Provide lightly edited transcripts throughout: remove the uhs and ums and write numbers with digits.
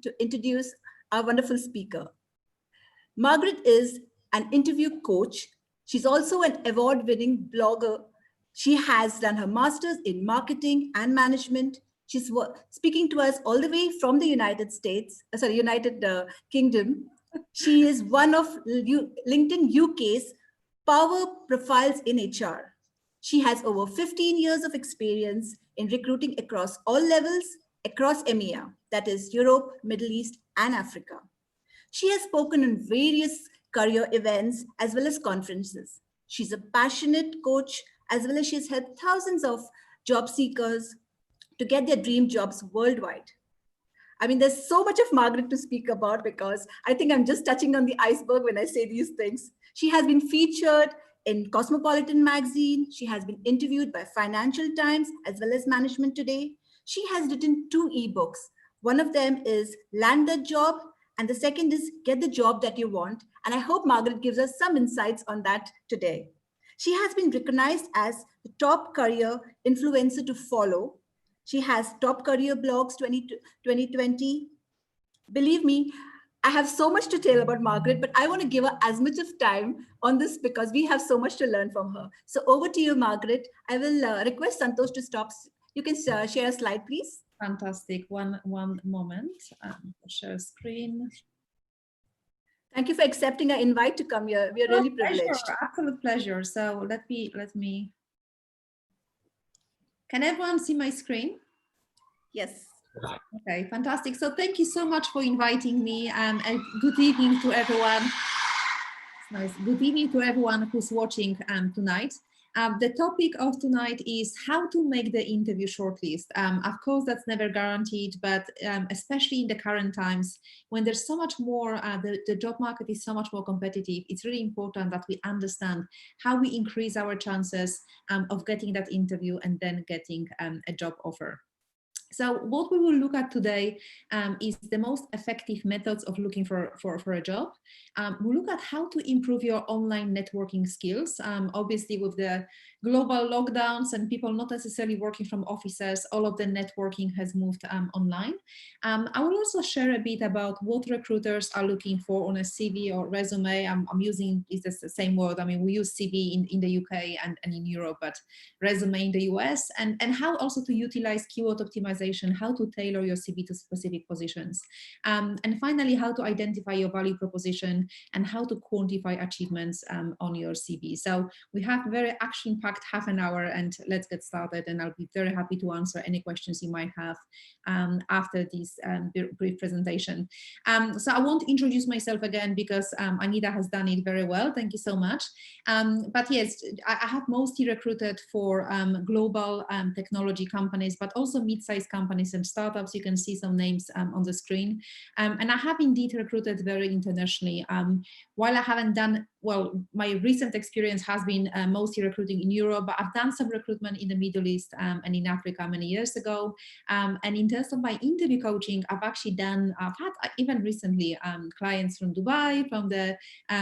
to introduce our wonderful speaker. Margaret is an interview coach. She's also an award-winning blogger. She has done her master's in marketing and management. She's speaking to us all the way from the United Kingdom. She is one of LinkedIn UK's power profiles in HR. She has over 15 years of experience in recruiting across all levels, across EMEA, that is Europe, Middle East, and Africa. She has spoken on various career events as well as conferences. She's a passionate coach, as well as she's helped thousands of job seekers to get their dream jobs worldwide. I mean, there's so much of Margaret to speak about because I think I'm just touching on the iceberg when I say these things. She has been featured in Cosmopolitan magazine. She has been interviewed by Financial Times as well as Management Today. She has written 2 ebooks. One of them is Land That Job, and the second is Get the Job That You Want. And I hope Margaret gives us some insights on that today. She has been recognized as the top career influencer to follow. She has Top Career Blogs 2020. Believe me, I have so much to tell about Margaret, but I want to give her as much of time on this because we have so much to learn from her. So over to you, Margaret. I will request Santosh to stop. You can share a slide, please. Fantastic. One moment. Share screen. Thank you for accepting our invite to come here. We are really privileged. Pleasure, absolute pleasure. So let me. Can everyone see my screen? Yes. Okay, fantastic. So thank you so much for inviting me, and good evening to everyone. Nice. Good evening to everyone who's watching tonight. The topic of tonight is how to make the interview shortlist. Of course, that's never guaranteed, but especially in the current times when there's so much more, the job market is so much more competitive. It's really important that we understand how we increase our chances of getting that interview and then getting a job offer. So what we will look at today is the most effective methods of looking for a job. We'll look at how to improve your online networking skills. Obviously, with the global lockdowns and people not necessarily working from offices, all of the networking has moved online. I will also share a bit about what recruiters are looking for on a CV or resume. I'm using is the same word. I mean, we use CV in the UK and in Europe, but resume in the US, and how also to utilize keyword optimization, how to tailor your CV to specific positions. And finally, how to identify your value proposition and how to quantify achievements on your CV. So we have very action-packed half an hour, and let's get started. And I'll be very happy to answer any questions you might have after this brief presentation. So I won't introduce myself again because Anita has done it very well. Thank you so much. But yes, I have mostly recruited for global technology companies, but also mid-sized companies and startups. You can see some names on the screen. And I have indeed recruited very internationally. While I haven't done, well, my recent experience has been mostly recruiting in Europe, but I've done some recruitment in the Middle East and in Africa many years ago. And in terms of my interview coaching, I've had even recently clients from Dubai,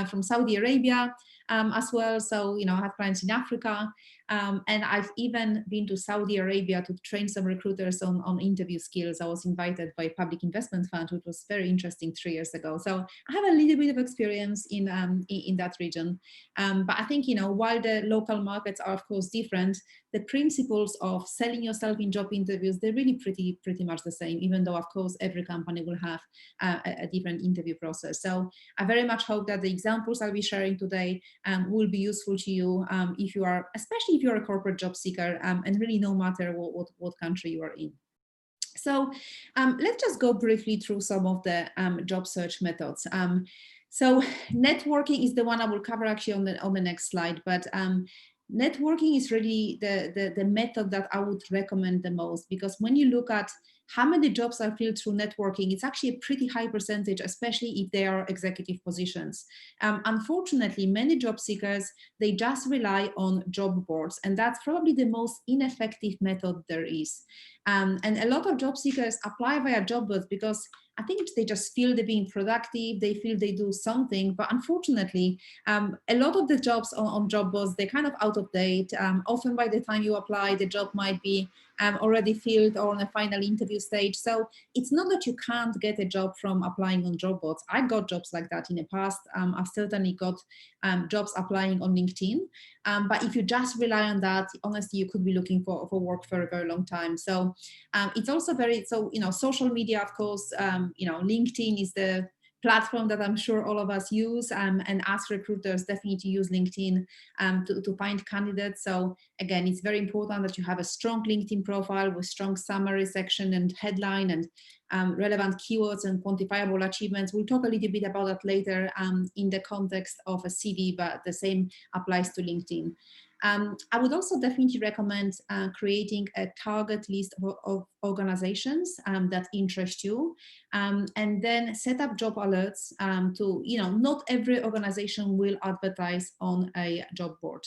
from Saudi Arabia as well. So, you know, I have clients in Africa. And I've even been to Saudi Arabia to train some recruiters on interview skills. I was invited by a public investment fund, which was very interesting 3 years ago. So I have a little bit of experience in that region. But I think, you know, while the local markets are of course different, the principles of selling yourself in job interviews, they're really pretty much the same, even though of course every company will have a different interview process. So I very much hope that the examples I'll be sharing today will be useful to you if you are, especially if you're a corporate job seeker, and really no matter what country you are in. So let's just go briefly through some of the job search methods. So networking is the one I will cover actually on the next slide, but networking is really the method that I would recommend the most, because when you look at how many jobs are filled through networking, it's actually a pretty high percentage, especially if they are executive positions. Unfortunately, many job seekers, they just rely on job boards, and that's probably the most ineffective method there is. And a lot of job seekers apply via job boards because I think they just feel they're being productive, they feel they do something, but unfortunately, a lot of the jobs on job boards, they're kind of out of date. Often by the time you apply, the job might be already filled or on a final interview stage. So it's not that you can't get a job from applying on job boards. I got jobs like that in the past. I've certainly got jobs applying on LinkedIn. But if you just rely on that, honestly, you could be looking for work for a very long time. So it's also social media, of course, LinkedIn is the platform that I'm sure all of us use, and as recruiters definitely use LinkedIn to find candidates. So again, it's very important that you have a strong LinkedIn profile with strong summary section and headline and relevant keywords and quantifiable achievements. We'll talk a little bit about that later in the context of a CV, but the same applies to LinkedIn. I would also definitely recommend creating a target list of organizations that interest you, and then set up job alerts to, not every organization will advertise on a job board.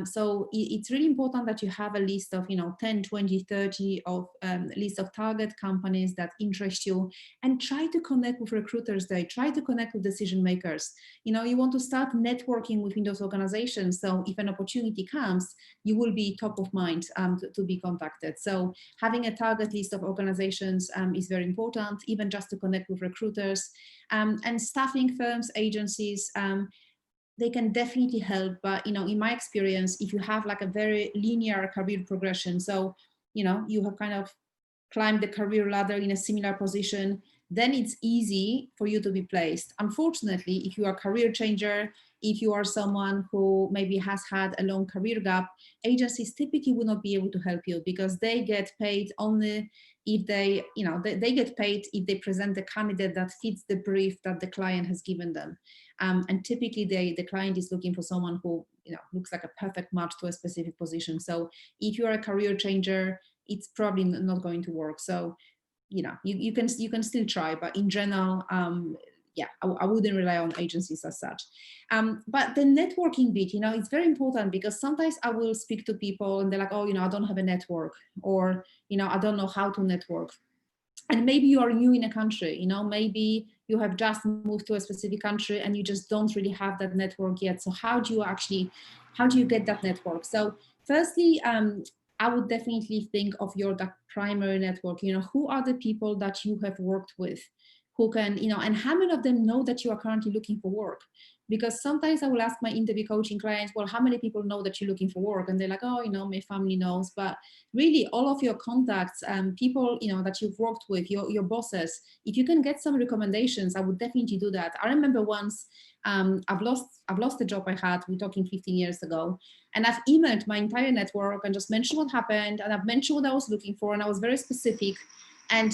So it's really important that you have a list of, 10, 20, 30 of list of target companies that interest you, and try to connect with recruiters there, try to connect with decision makers. You want to start networking within those organizations. So if an opportunity comes, you will be top of mind to be contacted. So having a target list of organizations is very important, even just to connect with recruiters. And staffing firms, agencies, they can definitely help, but in my experience, if you have like a very linear career progression, so you have kind of climbed the career ladder in a similar position, then it's easy for you to be placed. Unfortunately, if you are a career changer, if you are someone who maybe has had a long career gap, agencies typically will not be able to help you, because they get paid only if they get paid if they present the candidate that fits the brief that the client has given them. And typically the client is looking for someone who looks like a perfect match to a specific position. So if you are a career changer, it's probably not going to work. So you can still try, but in general, I wouldn't rely on agencies as such. But the networking bit, it's very important, because sometimes I will speak to people and they're like, oh, I don't have a network, or I don't know how to network. And maybe you are new in a country, maybe you have just moved to a specific country and you just don't really have that network yet. So how do you get that network? So firstly, I would definitely think of your primary network. Who are the people that you have worked with, who can, and how many of them know that you are currently looking for work? Because sometimes I will ask my interview coaching clients, well, how many people know that you're looking for work? And they're like, oh, my family knows. But really, all of your contacts, people, that you've worked with, your bosses, if you can get some recommendations, I would definitely do that. I remember once, I've lost the job I had, we're talking 15 years ago, and I've emailed my entire network and just mentioned what happened, and I've mentioned what I was looking for, and I was very specific. And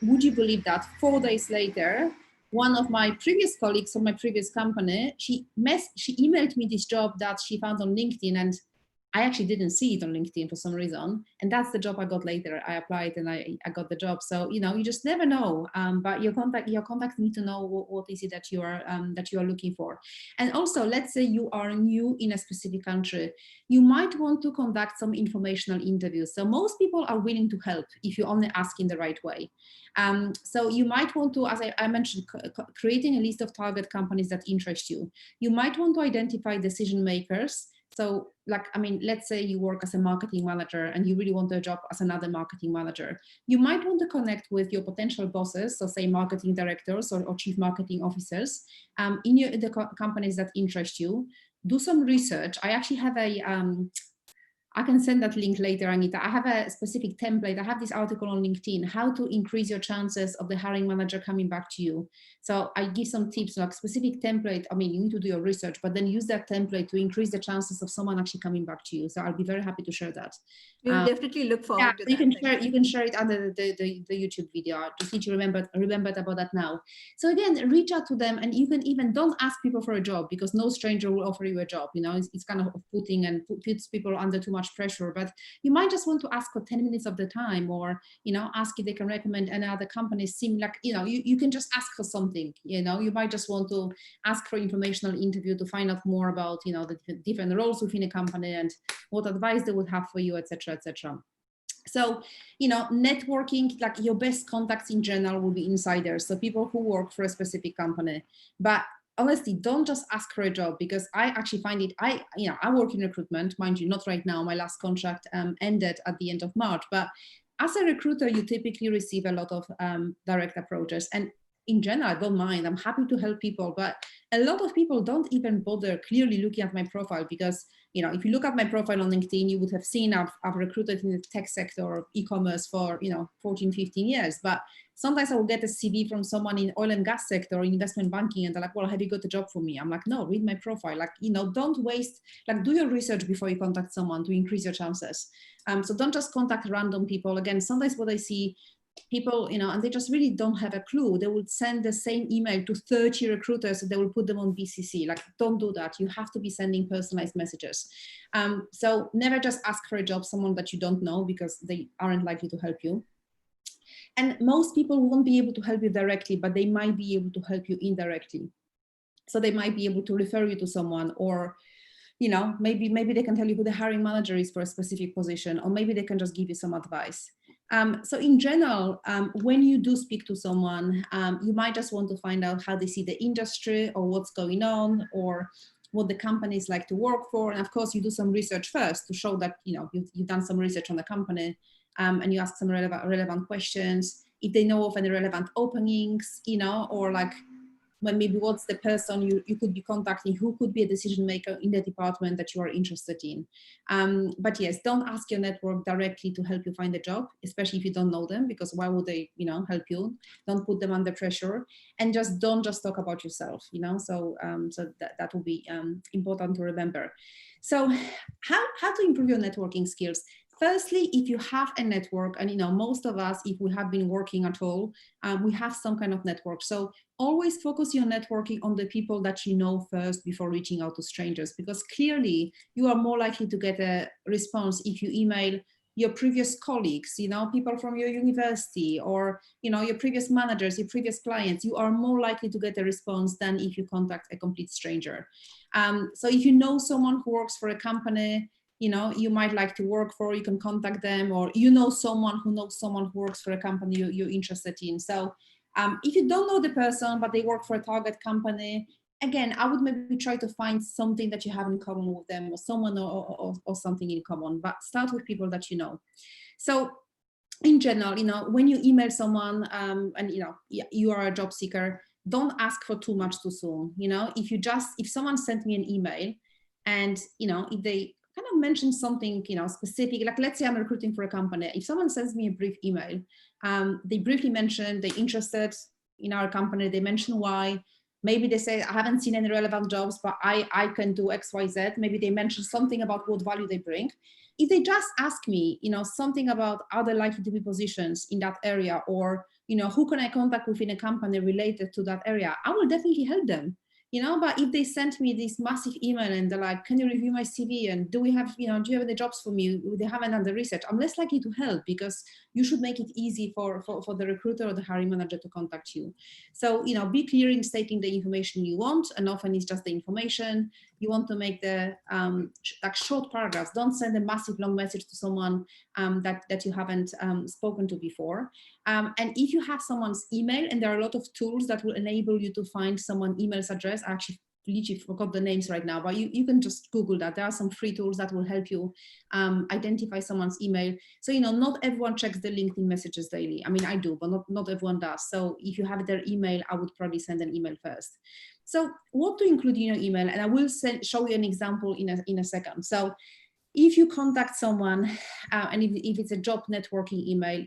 would you believe that 4 days later, one of my previous colleagues from my previous company, she emailed me this job that she found on LinkedIn, and I actually didn't see it on LinkedIn for some reason. And that's the job I got later. I applied and I got the job. So, you just never know. But your contacts need to know what is it that you are looking for. And also, let's say you are new in a specific country, you might want to conduct some informational interviews. So most people are willing to help if you only ask in the right way. So you might want to, as I mentioned, creating a list of target companies that interest you. You might want to identify decision makers. So let's say you work as a marketing manager and you really want a job as another marketing manager. You might want to connect with your potential bosses, so say marketing directors or chief marketing officers in the companies that interest you. Do some research. I actually have I can send that link later, Anita. I have a specific template. I have this article on LinkedIn, how to increase your chances of the hiring manager coming back to you. So I give some tips, like specific template. You need to do your research, but then use that template to increase the chances of someone actually coming back to you. So I'll be very happy to share that. We'll definitely look forward to that. You can share it under the YouTube video. I just need to remember about that now. So again, reach out to them, and you can even don't ask people for a job, because no stranger will offer you a job. It's kind of putting and puts people under too much pressure. But you might just want to ask for 10 minutes of the time, or ask if they can recommend any other companies. Seem like you can just ask for something. You might just want to ask for informational interview to find out more about the different roles within a company and what advice they would have for you, etc. etc. So, networking, like your best contacts in general will be insiders. So people who work for a specific company. But honestly, don't just ask for a job, because I actually find it, I work in recruitment, mind you, not right now. My last contract ended at the end of March. But as a recruiter, you typically receive a lot of direct approaches. And in general, I don't mind. I'm happy to help people. But a lot of people don't even bother clearly looking at my profile, because if you look at my profile on LinkedIn, you would have seen I've recruited in the tech sector or e-commerce for 14, 15 years. But sometimes I will get a CV from someone in oil and gas sector or investment banking, and they're like, well, have you got a job for me? I'm like, no, read my profile. Like, don't waste, like, do your research before you contact someone to increase your chances. So don't just contact random people. Again, sometimes what I see, people, and they just really don't have a clue. They would send the same email to 30 recruiters and they will put them on BCC. Like, don't do that. You have to be sending personalized messages. So never just ask for a job, someone that you don't know, because they aren't likely to help you. And most people won't be able to help you directly, but they might be able to help you indirectly. So they might be able to refer you to someone, or maybe they can tell you who the hiring manager is for a specific position, or maybe they can just give you some advice. So in general, when you do speak to someone, you might just want to find out how they see the industry, or what's going on, or what the companies like to work for. And of course, you do some research first to show that you've done some research on the company, and you ask some relevant questions. If they know of any relevant openings, or like, when maybe what's the person you could be contacting, who could be a decision maker in the department that you are interested in. But yes, don't ask your network directly to help you find a job, especially if you don't know them, because why would they help you? Don't put them under pressure, and just don't just talk about yourself. So that will be important to remember. So how to improve your networking skills? Firstly, if you have a network, and most of us, if we have been working at all, we have some kind of network. So always focus your networking on the people that you know first before reaching out to strangers, because clearly you are more likely to get a response if you email your previous colleagues, people from your university, or your previous managers, your previous clients. You are more likely to get a response than if you contact a complete stranger. So if you know someone who works for a company you might like to work for, you can contact them, or someone who knows someone who works for a company you're interested in. So if you don't know the person, but they work for a target company, again, I would maybe try to find something that you have in common with them, or someone or something in common, but start with people that you know. So in general, when you email someone and you are a job seeker, don't ask for too much too soon. If someone sent me an email and if they kind of mention something specific, like let's say I'm recruiting for a company, if someone sends me a brief email, they briefly mention they're interested in our company, they mention why, maybe they say I haven't seen any relevant jobs, but I can do XYZ. Maybe they mention something about what value they bring. If they just ask me something about other likely to be positions in that area, or who can I contact within a company related to that area, I will definitely help them. But if they sent me this massive email and they're like, can you review my CV? And do you have any jobs for me? They haven't done the research. I'm less likely to help, because you should make it easy for the recruiter or the hiring manager to contact you. So, be clear in stating the information you want, and often it's just the information. You want to make the like short paragraphs. Don't send a massive long message to someone that you haven't spoken to before. And if you have someone's email, and there are a lot of tools that will enable you to find someone's email address. I actually literally forgot the names right now, but you can just Google that. There are some free tools that will help you identify someone's email. So, not everyone checks the LinkedIn messages daily. I mean, I do, but not everyone does. So if you have their email, I would probably send an email first. So what to include in your email, and I will show you an example in a second. So if you contact someone and if it's a job networking email,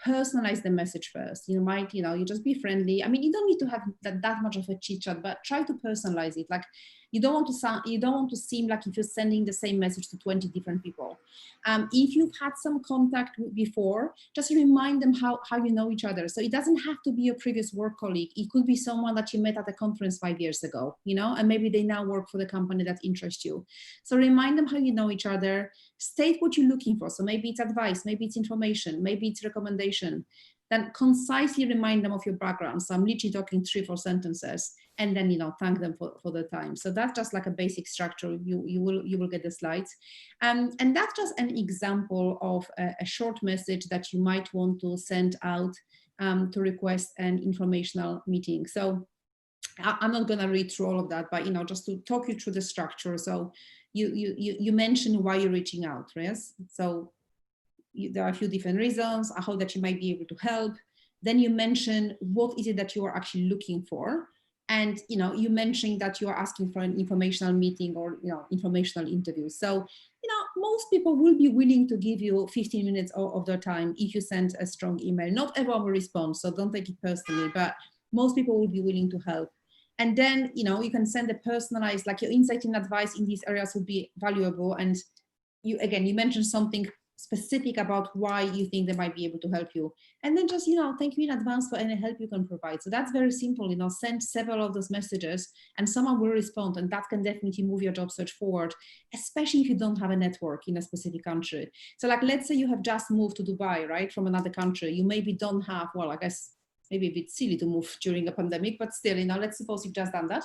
personalize the message first. You just be friendly. I mean, you don't need to have that much of a chit chat, but try to personalize it. Like, you don't want to seem like if you're sending the same message to 20 different people. If you've had some contact before, just remind them how you know each other. So it doesn't have to be your previous work colleague. It could be someone that you met at a conference 5 years ago, and maybe they now work for the company that interests you. So remind them how you know each other. State what you're looking for. So maybe it's advice, maybe it's information, maybe it's recommendation. then concisely remind them of your background. So I'm literally talking 3-4 sentences, and then, you know, thank them for the time. So that's just like a basic structure. You will get the slides. And that's just an example of a short message that you might want to send out to request an informational meeting. So I'm not going to read through all of that, but, you know, just to talk you through the structure. So you mentioned why you're reaching out, yes? So there are a few different reasons, I hope that you might be able to help. Then you mention what is it that you are actually looking for. And, you know, you mentioned that you are asking for an informational meeting or, you know, informational interview. So, you know, most people will be willing to give you 15 minutes of their time if you send a strong email. Not everyone will respond, so don't take it personally, but most people will be willing to help. And then, you know, you can send a personalized, like your insight and advice in these areas would be valuable. And you, again, you mentioned something specific about why you think they might be able to help you. And then just, you know, thank you in advance for any help you can provide. So that's very simple, you know, send several of those messages and someone will respond, and that can definitely move your job search forward, especially if you don't have a network in a specific country. So like, let's say you have just moved to Dubai, right, from another country. You maybe don't have, well, I guess, maybe a bit silly to move during a pandemic, but still, you know, let's suppose you've just done that.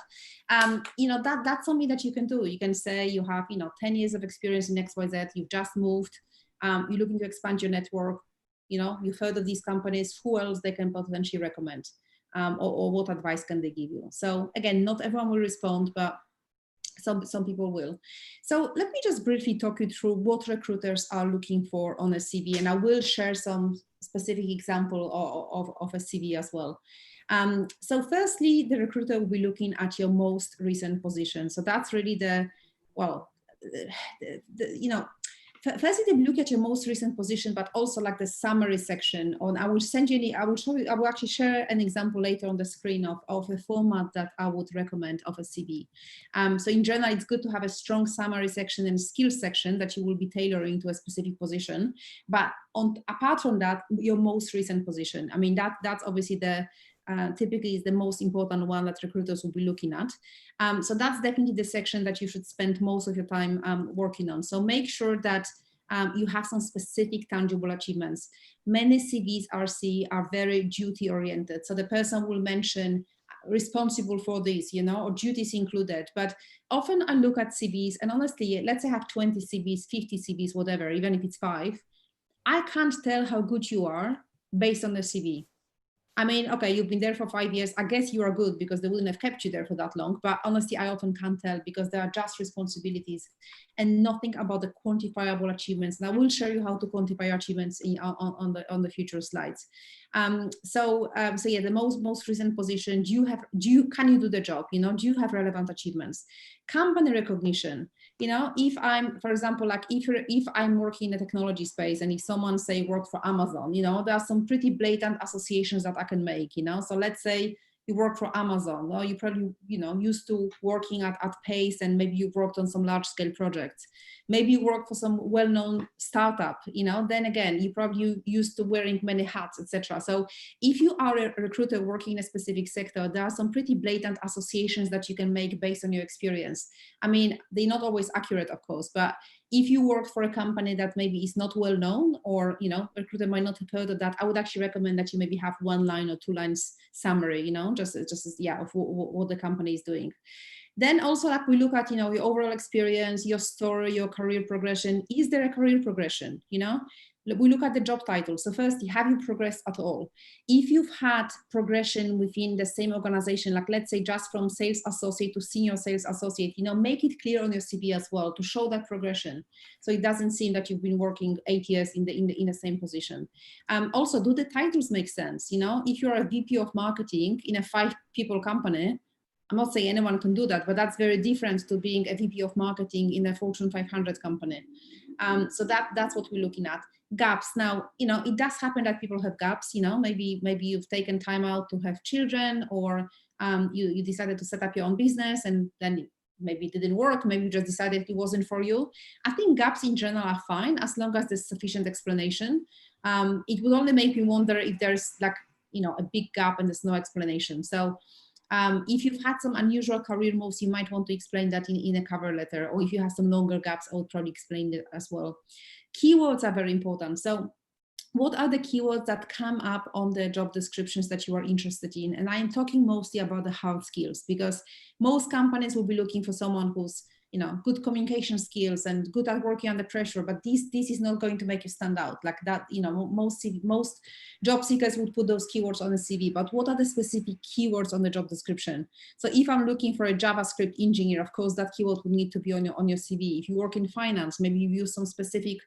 You know, that's something that you can do. You can say you have, you know, 10 years of experience in XYZ, you've just moved, you're looking to expand your network, you know, you've heard of these companies, who else they can potentially recommend, or what advice can they give you? So again, not everyone will respond, but some people will. So let me just briefly talk you through what recruiters are looking for on a CV, and I will share some specific example of a CV as well. So firstly, the recruiter will be looking at your most recent position. So that's really the, well, you know, firstly, they look at your most recent position, but also like the summary section. On, I will send you, I will show you, I will actually share an example later on the screen of a format that I would recommend of a CV. So in general, it's good to have a strong summary section and skills section that you will be tailoring to a specific position. But apart from that, your most recent position, I mean, that's obviously the, typically is the most important one that recruiters will be looking at. So that's definitely the section that you should spend most of your time working on. So make sure that you have some specific tangible achievements. Many CVs are very duty oriented. So the person will mention responsible for this, you know, or duties included. But often I look at CVs, and honestly, let's say I have 20 CVs, 50 CVs, whatever, even if it's 5, I can't tell how good you are based on the CV. I mean, okay, you've been there for 5 years. I guess you are good because they wouldn't have kept you there for that long. But honestly, I often can't tell because there are just responsibilities and nothing about the quantifiable achievements. And I will show you how to quantify your achievements on the future slides. So yeah, the most recent position. Can you do the job? You know, do you have relevant achievements? Company recognition. You know, if I'm, for example, like if I'm working in the technology space and if someone say work for Amazon, you know, there are some pretty blatant associations that I can make, you know. So let's say you work for Amazon, or you probably, you know, used to working at pace, and maybe you worked on some large scale projects. Maybe you work for some well-known startup, you know, then again, you probably used to wearing many hats, etc. So if you are a recruiter working in a specific sector, there are some pretty blatant associations that you can make based on your experience. I mean, they're not always accurate, of course, but if you work for a company that maybe is not well known, or, you know, a recruiter might not have heard of that, I would actually recommend that you maybe have 1 line or 2 lines summary, you know, just yeah, of what the company is doing. Then also, like, we look at, you know, your overall experience, your story, your career progression. Is there a career progression? You know, we look at the job title. So firstly, have you progressed at all? If you've had progression within the same organization, like let's say just from sales associate to senior sales associate, you know, make it clear on your CV as well to show that progression. So it doesn't seem that you've been working 8 years in the same position. Also, do the titles make sense? You know, if you're a VP of marketing in a 5-people company, I'm not saying anyone can do that, but that's very different to being a VP of marketing in a Fortune 500 company. So that's what we're looking at. Gaps. Now, you know, it does happen that people have gaps, you know, maybe you've taken time out to have children, or you decided to set up your own business and then maybe it didn't work. Maybe you just decided it wasn't for you. I think gaps in general are fine as long as there's sufficient explanation. It would only make me wonder if there's, like, you know, a big gap and there's no explanation. So if you've had some unusual career moves, you might want to explain that in a cover letter, or if you have some longer gaps, I would probably explain it as well. Keywords are very important. So what are the keywords that come up on the job descriptions that you are interested in? And I am talking mostly about the hard skills, because most companies will be looking for someone who's, you know, good communication skills and good at working under pressure, but this is not going to make you stand out like that. You know, most job seekers would put those keywords on a CV, but what are the specific keywords on the job description? So if I'm looking for a JavaScript engineer, of course, that keyword would need to be on your CV. If you work in finance, maybe you use some specific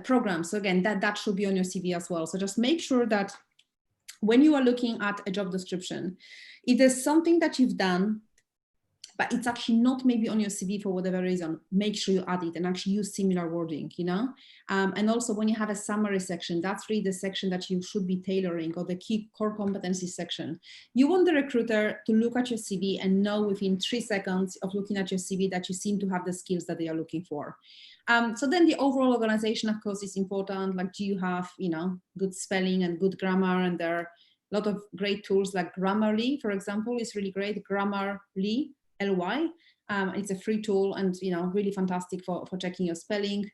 programs. So again, that should be on your CV as well. So just make sure that when you are looking at a job description, if there's something that you've done, but it's actually not maybe on your CV for whatever reason, make sure you add it and actually use similar wording, you know? And also when you have a summary section, that's really the section that you should be tailoring, or the key core competencies section. You want the recruiter to look at your CV and know within 3 seconds of looking at your CV that you seem to have the skills that they are looking for. So then the overall organization, of course, is important. Like, do you have, you know, good spelling and good grammar? And there are a lot of great tools like Grammarly, for example, is really great. Grammarly, LY. It's a free tool and, you know, really fantastic for checking your spelling.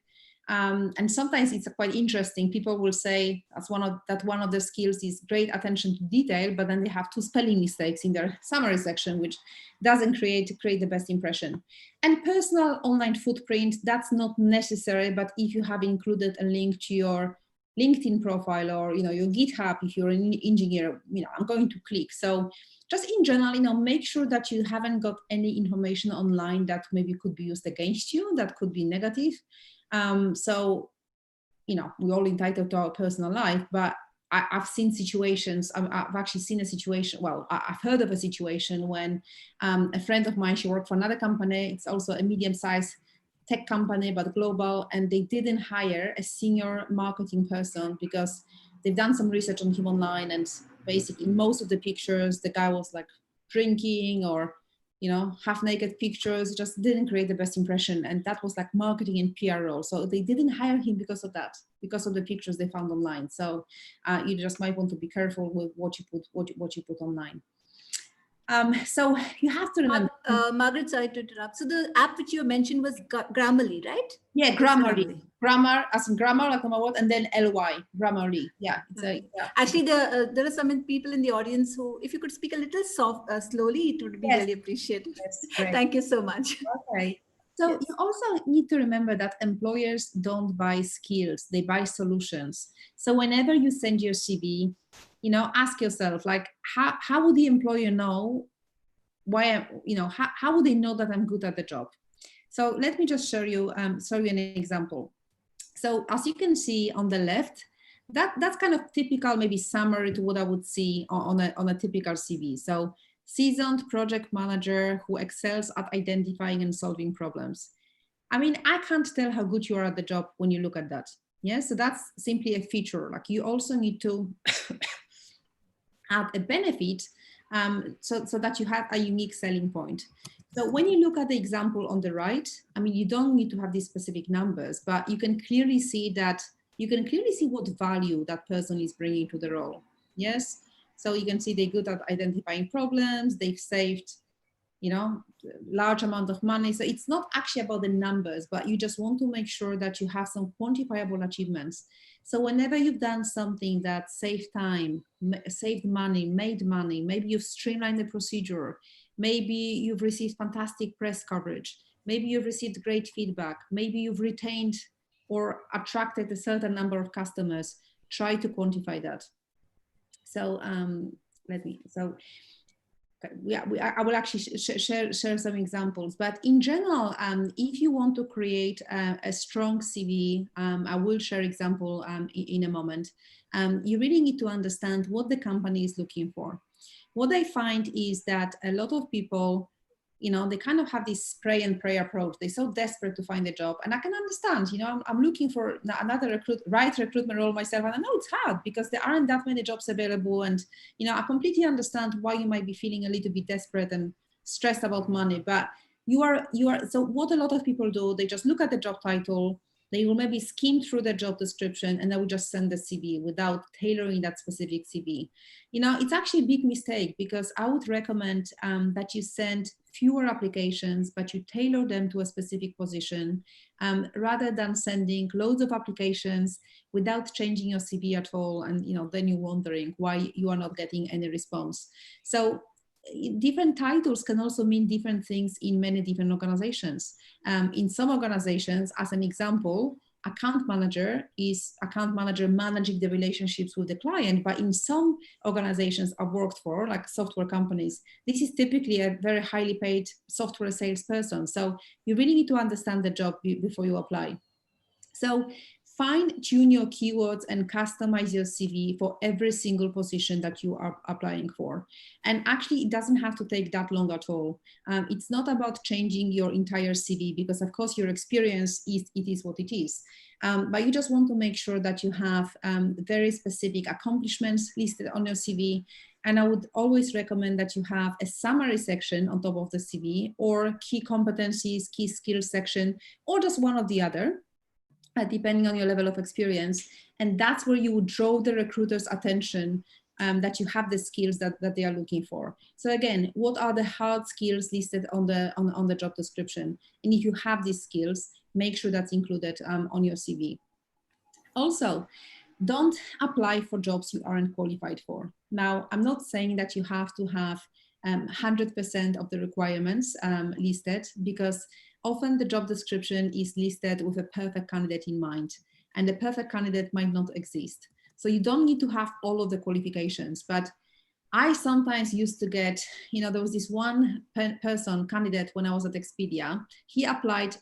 And sometimes it's quite interesting. People will say one of the skills is great attention to detail, but then they have 2 spelling mistakes in their summary section, which doesn't create the best impression. And personal online footprint, that's not necessary, but if you have included a link to your LinkedIn profile or, you know, your GitHub, if you're an engineer, you know, I'm going to click. So just in general, you know, make sure that you haven't got any information online that maybe could be used against you, that could be negative. So, you know, we're all entitled to our personal life, but I've seen situations, I've actually seen a situation, well, I've heard of a situation when a friend of mine, she worked for another company, it's also a medium-sized tech company, but global, and they didn't hire a senior marketing person because they've done some research on him online, and basically in most of the pictures, the guy was like drinking or, you know, half-naked pictures, just didn't create the best impression. And that was like marketing and PR role. So they didn't hire him because of that, because of the pictures they found online. So you just might want to be careful with what you put online. So you have to remember. Margaret, sorry to interrupt. So the app which you mentioned was Grammarly, right? Yeah, Grammarly. Grammar, as in grammar, like a word, and then LY, Grammarly. Yeah. Yeah. Actually, there are some people in the audience who, if you could speak a little slowly, it would be really appreciated. Yes, thank you so much. Okay. So you also need to remember that employers don't buy skills, they buy solutions. So whenever you send your CV, you know, ask yourself, like, how would the employer know why, you know, how would they know that I'm good at the job? So let me just show you an example. So as you can see on the left, that's kind of typical, maybe summary to what I would see on a typical CV. So seasoned project manager who excels at identifying and solving problems. I mean, I can't tell how good you are at the job when you look at that. Yeah, so that's simply a feature. Like, you also need to add a benefit so that you have a unique selling point. So when you look at the example on the right, I mean, you don't need to have these specific numbers, but you can clearly see what value that person is bringing to the role. Yes. So you can see they're good at identifying problems. They've saved, you know, large amount of money. So it's not actually about the numbers, but you just want to make sure that you have some quantifiable achievements. So whenever you've done something that saved time, saved money, made money, maybe you've streamlined the procedure, maybe you've received fantastic press coverage, maybe you've received great feedback, maybe you've retained or attracted a certain number of customers, try to quantify that. So I will actually share some examples, but in general, if you want to create a strong CV, I will share example in a moment. You really need to understand what the company is looking for. What I find is that a lot of people, you know, they kind of have this spray and pray approach. They're so desperate to find a job, and I can understand, you know, I'm looking for another recruitment role myself, and I know it's hard because there aren't that many jobs available, and, you know, I completely understand why you might be feeling a little bit desperate and stressed about money, but you are, so what a lot of people do, they just look at the job title, they will maybe skim through the job description, and they will just send the CV without tailoring that specific CV. You know, it's actually a big mistake, because I would recommend that you send fewer applications, but you tailor them to a specific position, rather than sending loads of applications without changing your CV at all, and then you're wondering why you are not getting any response. So different titles can also mean different things in many different organizations. In some organizations, as an example, account manager is account manager managing the relationships with the client, but in some organizations I've worked for, like software companies, this is typically a very highly paid software salesperson. So you really need to understand the job before you apply. So fine-tune your keywords and customize your CV for every single position that you are applying for. And actually, it doesn't have to take that long at all. It's not about changing your entire CV, because of course your experience it is what it is. But you just want to make sure that you have very specific accomplishments listed on your CV. And I would always recommend that you have a summary section on top of the CV, or key competencies, key skills section, or just one or the other, depending on your level of experience. And that's where you would draw the recruiter's attention, that you have the skills that they are looking for. So again, what are the hard skills listed on the job description? And if you have these skills, make sure that's included on your CV. Also, don't apply for jobs you aren't qualified for. Now, I'm not saying that you have to have 100% of the requirements listed, because often the job description is listed with a perfect candidate in mind, and the perfect candidate might not exist. So you don't need to have all of the qualifications, but I sometimes used to get, there was this one person candidate when I was at Expedia. He applied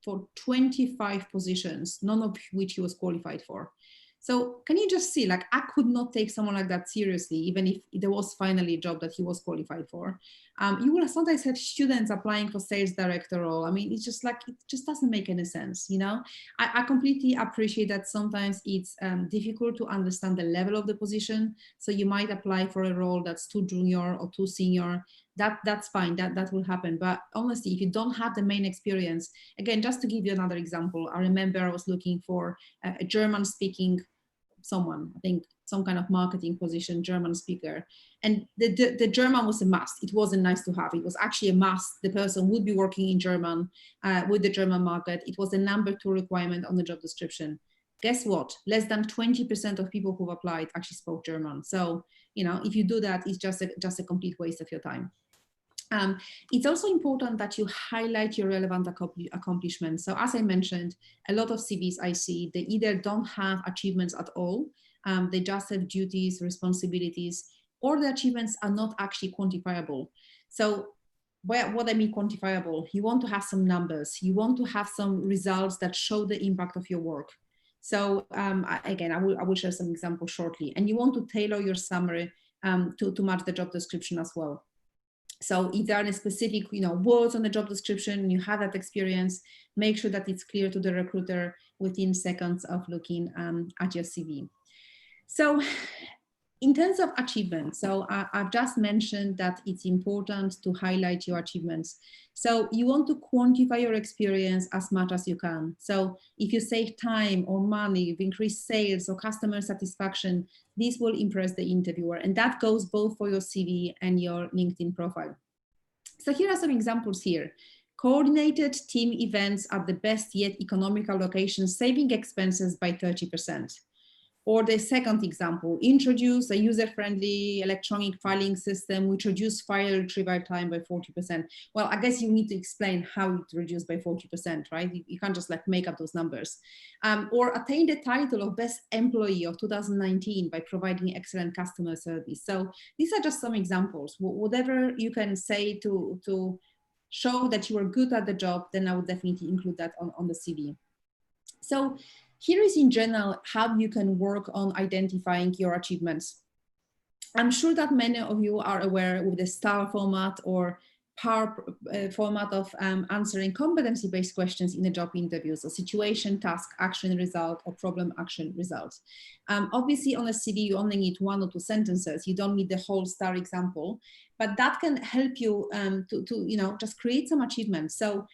for 25 positions, none of which he was qualified for. So can you just see, like, I could not take someone like that seriously, even if there was finally a job that he was qualified for. You will sometimes have students applying for sales director role. I mean, it's just like, it just doesn't make any sense, I completely appreciate that sometimes it's difficult to understand the level of the position. So you might apply for a role that's too junior or too senior. That's fine, that will happen. But honestly, if you don't have the main experience, again, just to give you another example, I remember I was looking for a German speaking someone, I think some kind of marketing position, German speaker. And the German was a must. It wasn't nice to have. It was actually a must. The person would be working in German with the German market. It was the #2 requirement on the job description. Guess what? Less than 20% of people who applied actually spoke German. So, if you do that, it's just a complete waste of your time. It's also important that you highlight your relevant accomplishments. So as I mentioned, a lot of CVs I see, they either don't have achievements at all, they just have duties, responsibilities, or the achievements are not actually quantifiable. So what I mean quantifiable, you want to have some numbers, you want to have some results that show the impact of your work. So again, I will share some examples shortly, and you want to tailor your summary to match the job description as well. So if there are any specific, words on the job description and you have that experience, make sure that it's clear to the recruiter within seconds of looking at your CV. So in terms of achievements, so I've just mentioned that it's important to highlight your achievements. So you want to quantify your experience as much as you can. So if you save time or money, you've increased sales or customer satisfaction, this will impress the interviewer. And that goes both for your CV and your LinkedIn profile. So here are some examples here. Coordinated team events at the best yet economical locations, saving expenses by 30%. Or the second example, introduce a user-friendly electronic filing system which reduced file retrieval time by 40%. Well, I guess you need to explain how it reduced by 40%, right? You can't just like make up those numbers. Or attain the title of Best Employee of 2019 by providing excellent customer service. So these are just some examples. Whatever you can say to show that you are good at the job, then I would definitely include that on the CV. So here is in general how you can work on identifying your achievements. I'm sure that many of you are aware with the STAR format or PAR format of answering competency-based questions in a job interview. So situation, task, action, result, or problem, action, result. Obviously on a CV, you only need 1 or 2 sentences. You don't need the whole STAR example, but that can help you to just create some achievements. So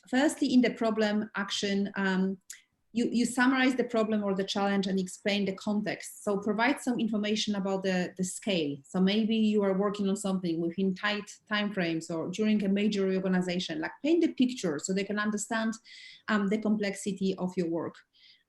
firstly, in the problem, action, you summarize the problem or the challenge and explain the context. So provide some information about the scale. So maybe you are working on something within tight timeframes or during a major reorganization, like paint the picture so they can understand the complexity of your work.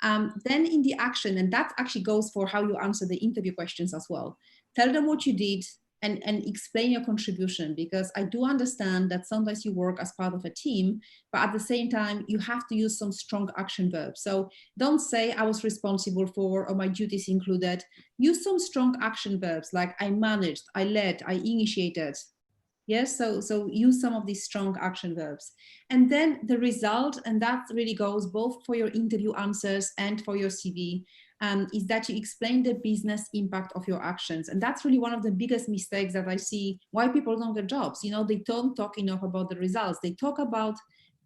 Then in the action, and that actually goes for how you answer the interview questions as well. Tell them what you did and explain your contribution, because I do understand that sometimes you work as part of a team, but at the same time, you have to use some strong action verbs. So don't say I was responsible for, or my duties included. Use some strong action verbs like I managed, I led, I initiated. Yes, so use some of these strong action verbs. And then the result, and that really goes both for your interview answers and for your CV, is that you explain the business impact of your actions. And that's really one of the biggest mistakes that I see why people don't get jobs. You know, they don't talk enough about the results. They talk about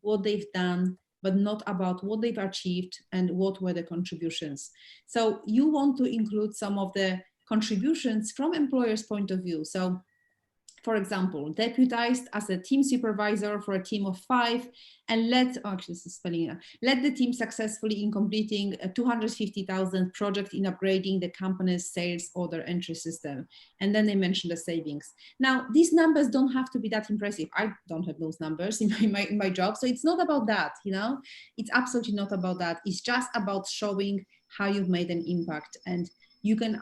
what they've done, but not about what they've achieved and what were the contributions. So you want to include some of the contributions from employer's point of view. So for example, deputized as a team supervisor for a team of 5 and led the team successfully in completing a 250,000 project in upgrading the company's sales order entry system. And then they mentioned the savings. Now, these numbers don't have to be that impressive. I don't have those numbers in my job. So it's not about that, you know, it's absolutely not about that. It's just about showing how you've made an impact. And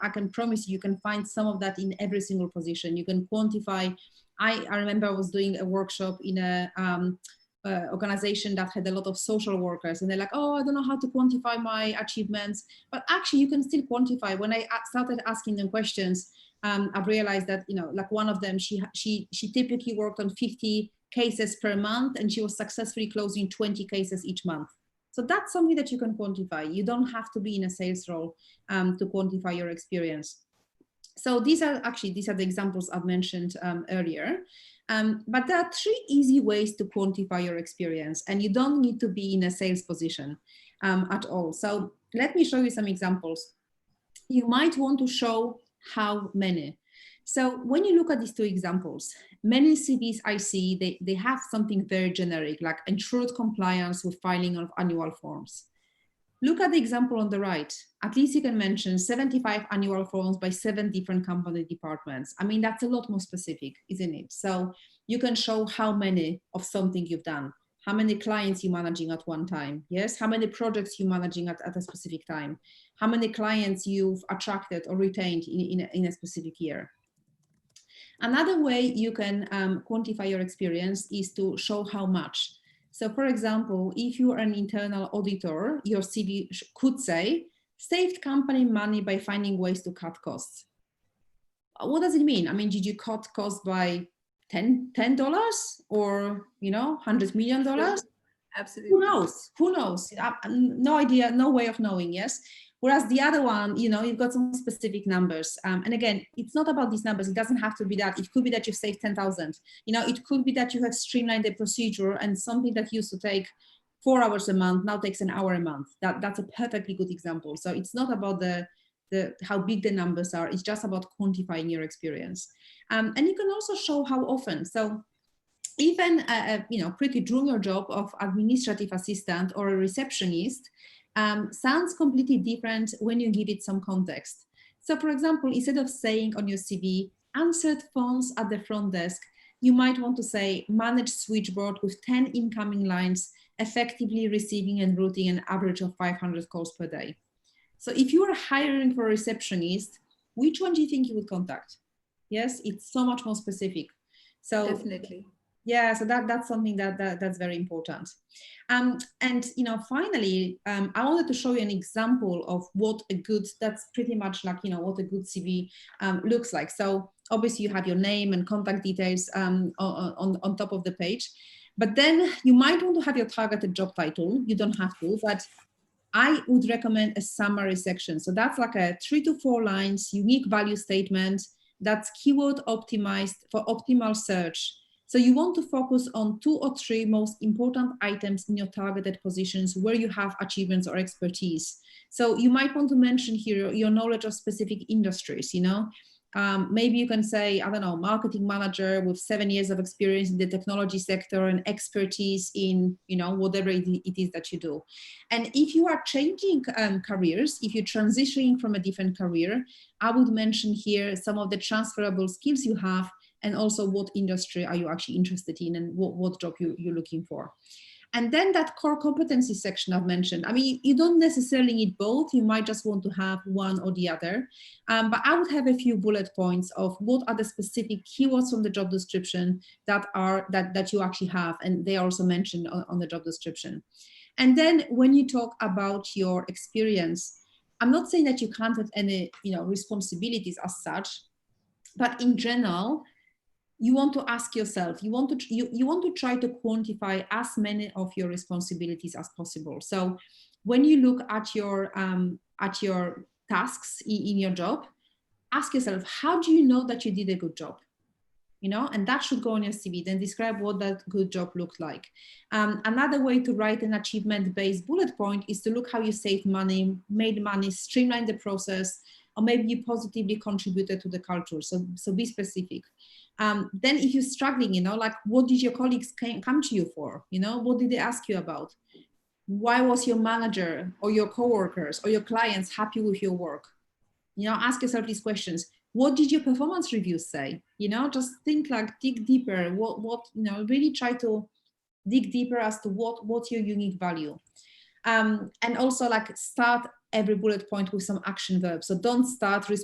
I can promise you can find some of that in every single position. You can quantify. I remember I was doing a workshop in a organization that had a lot of social workers, and they're like, oh, I don't know how to quantify my achievements. But actually, you can still quantify. When I started asking them questions, I've realized that, you know, like one of them, she typically worked on 50 cases per month, and she was successfully closing 20 cases each month. So that's something that you can quantify. You don't have to be in a sales role to quantify your experience. So these are the examples I've mentioned earlier. But there are 3 easy ways to quantify your experience, and you don't need to be in a sales position at all. So let me show you some examples. You might want to show how many. So when you look at these 2 examples, many CVs I see, they have something very generic, like ensured compliance with filing of annual forms. Look at the example on the right. At least you can mention 75 annual forms by 7 different company departments. I mean, that's a lot more specific, isn't it? So you can show how many of something you've done, how many clients you're managing at one time, yes? How many projects you're managing at a specific time, how many clients you've attracted or retained in a specific year. Another way you can quantify your experience is to show how much. So for example, if you are an internal auditor, your CV could say, saved company money by finding ways to cut costs. What does it mean? I mean, did you cut costs by $10 or, you know, $100 million? Absolutely. Who knows? No idea, no way of knowing, yes? Whereas the other one, you know, you've got some specific numbers. And again, it's not about these numbers. It doesn't have to be that. It could be that you've saved 10,000. You know, it could be that you have streamlined the procedure and something that used to take 4 hours a month now takes an hour a month. That's a perfectly good example. So it's not about the how big the numbers are. It's just about quantifying your experience. And you can also show how often. So even you know, pretty junior job of administrative assistant or a receptionist sounds completely different when you give it some context. So for example, instead of saying on your CV, answered phones at the front desk, you might want to say managed switchboard with 10 incoming lines, effectively receiving and routing an average of 500 calls per day. So if you are hiring for a receptionist, which one do you think you would contact? Yes, it's so much more specific. So definitely. Yeah, so that's something that's very important. And you know, finally, I wanted to show you an example of what a good, that's pretty much like, you know, what a good CV looks like. So obviously you have your name and contact details on top of the page, but then you might want to have your targeted job title. You don't have to, but I would recommend a summary section. So that's like a 3 to 4 lines, unique value statement that's keyword optimized for optimal search. So you want to focus on 2 or 3 most important items in your targeted positions where you have achievements or expertise. So you might want to mention here your knowledge of specific industries, you know, Maybe you can say, I don't know, marketing manager with 7 years of experience in the technology sector and expertise in, you know, whatever it is that you do. And if you are changing careers, if you're transitioning from a different career, I would mention here some of the transferable skills you have, and also what industry are you actually interested in, and what job you're looking for. And then that core competency section I've mentioned, I mean, you don't necessarily need both. You might just want to have one or the other. But I would have a few bullet points of what are the specific keywords from the job description that you actually have. And they are also mentioned on the job description. And then when you talk about your experience, I'm not saying that you can't have any, you know, responsibilities as such, but in general, you want to ask yourself, you want to try to quantify as many of your responsibilities as possible. So when you look at your tasks in your job, ask yourself, how do you know that you did a good job? You know, and that should go on your CV. Then describe what that good job looked like. Another way to write an achievement-based bullet point is to look how you saved money, made money, streamlined the process, or maybe you positively contributed to the culture. So be specific. Then if you're struggling, you know, like what did your colleagues come to you for? You know, what did they ask you about? Why was your manager or your coworkers or your clients happy with your work? You know, ask yourself these questions. What did your performance reviews say? You know, just think, like, dig deeper. What you know, really try to dig deeper as to what's your unique value. And also, like, start every bullet point with some action verbs. So don't start with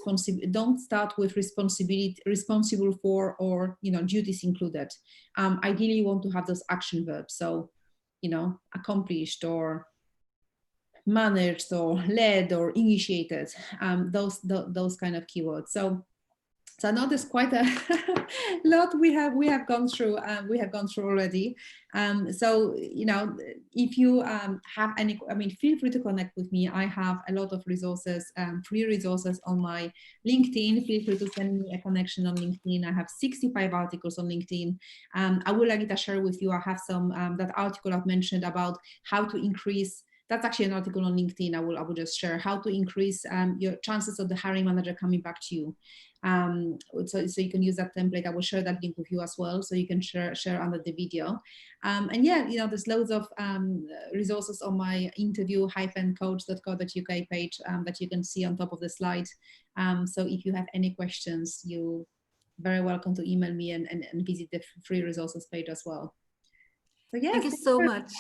responsible for, or, you know, duties included. Ideally, you want to have those action verbs. So, you know, accomplished, or managed, or led, or initiated, those kind of keywords. So I know there's quite a lot we have gone through. We have gone through already. So, you know, if you have any, I mean, feel free to connect with me. I have a lot of resources, free resources on my LinkedIn. Feel free to send me a connection on LinkedIn. I have 65 articles on LinkedIn. I will, Anita, share with you. I have some that article I've mentioned about how to increase. That's actually an article on LinkedIn. I will just share how to increase your chances of the hiring manager coming back to you. So you can use that template. I will share that link with you as well, so you can share under the video. And yeah, you know, there's loads of resources on my interview-coach.co.uk page that you can see on top of the slide. So if you have any questions, you're very welcome to email me and visit the free resources page as well. So yes, thank you so much.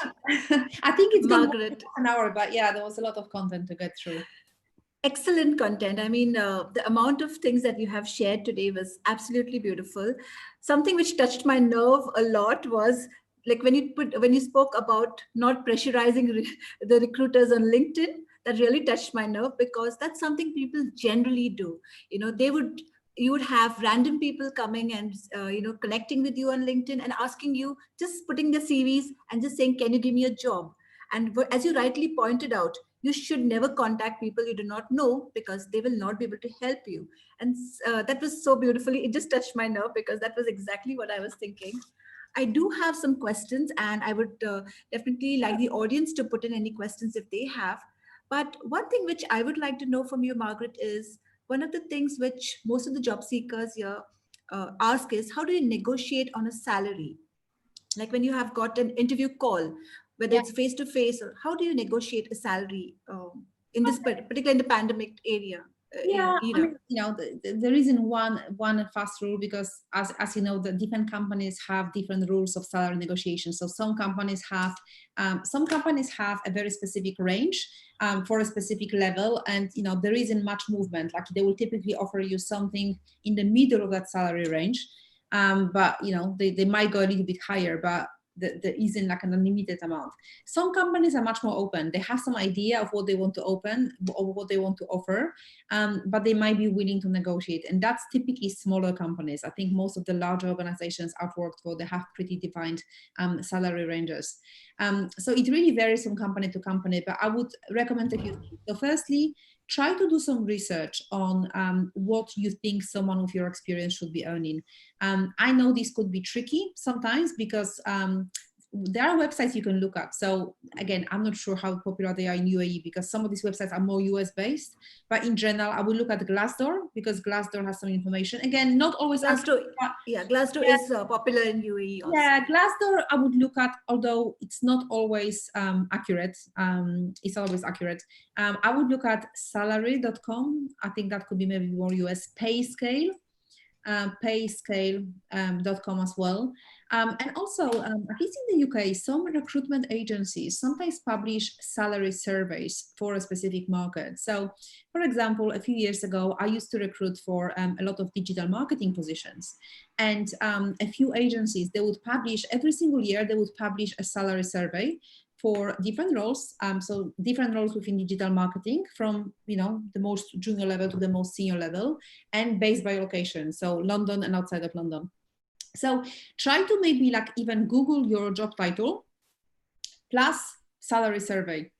I think it's Margaret. an hour, but yeah, there was a lot of content to get through. Excellent content. I mean, the amount of things that you have shared today was absolutely beautiful. Something which touched my nerve a lot was, like, when you spoke about not pressurizing the recruiters on LinkedIn. That really touched my nerve, because that's something people generally do. You know, you would have random people coming and you know, connecting with you on LinkedIn and asking you, just putting their CVs and just saying, can you give me a job? And as you rightly pointed out, you should never contact people you do not know, because they will not be able to help you. And that was so beautifully, it just touched my nerve, because that was exactly what I was thinking. I do have some questions, and I would definitely like the audience to put in any questions if they have. But one thing which I would like to know from you, Margaret, is one of the things which most of the job seekers here ask is, how do you negotiate on a salary? Like when you have got an interview call, whether it's face to face, or how do you negotiate a salary in this particularly in the pandemic area? Yeah, I mean, you know, there isn't one fast rule, because as you know, the different companies have different rules of salary negotiation. So some companies have a very specific range for a specific level, and you know, there isn't much movement. Like they will typically offer you something in the middle of that salary range, but you know, they might go a little bit higher, but there isn't like an unlimited amount. Some companies are much more open. They have some idea of what they want to open or what they want to offer, but they might be willing to negotiate. And that's typically smaller companies. I think most of the larger organizations I've worked for, they have pretty defined salary ranges. So it really varies from company to company, but I would recommend a few things. So firstly, try to do some research on what you think someone with your experience should be earning. I know this could be tricky sometimes, because there are websites you can look at. So again, I'm not sure how popular they are in UAE because some of these websites are more US based, but in general, I would look at Glassdoor because Glassdoor has some information. Again, not always. Glassdoor, Glassdoor is popular in UAE also. Yeah, Glassdoor I would look at, although it's not always accurate. It's always accurate. I would look at salary.com. I think that could be maybe more US. Payscale. Payscale.com as well. And also, at least in the UK, some recruitment agencies sometimes publish salary surveys for a specific market. So, for example, a few years ago, I used to recruit for a lot of digital marketing positions. And a few agencies, they would publish, every single year, they would publish a salary survey for different roles, so different roles within digital marketing, from the most junior level to the most senior level, and based by location, so London and outside of London. So try to maybe like even Google your job title plus salary survey.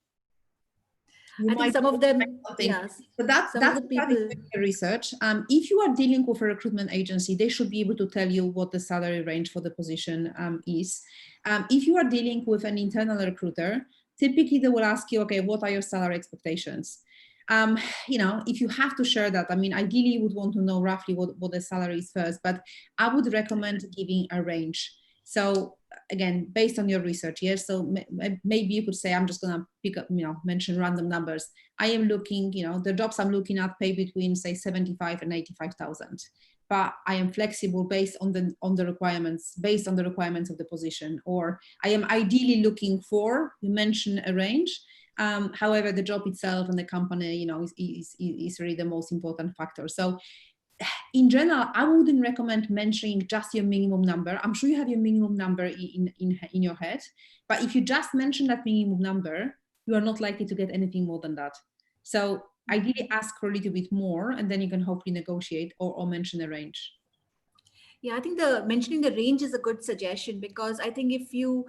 I think some of them, yes. So that's the people research. If you are dealing with a recruitment agency, they should be able to tell you what the salary range for the position is. If you are dealing with an internal recruiter, typically they will ask you, okay, what are your salary expectations? If you have to share that, I mean, ideally you would want to know roughly what the salary is first, but I would recommend giving a range. So again, based on your research, yes. So maybe you could say, I'm just gonna pick up, mention random numbers. I am looking, the jobs I'm looking at pay between say 75 and 85,000, but I am flexible based on the requirements, based on the requirements of the position. Or I am ideally looking for, you mention a range. However, the job itself and the company, is really the most important factor. So in general, I wouldn't recommend mentioning just your minimum number. I'm sure you have your minimum number in your head, but if you just mention that minimum number, you are not likely to get anything more than that. So ideally ask for a little bit more, and then you can hopefully negotiate or mention a range. Yeah, I think mentioning the range is a good suggestion, because I think if you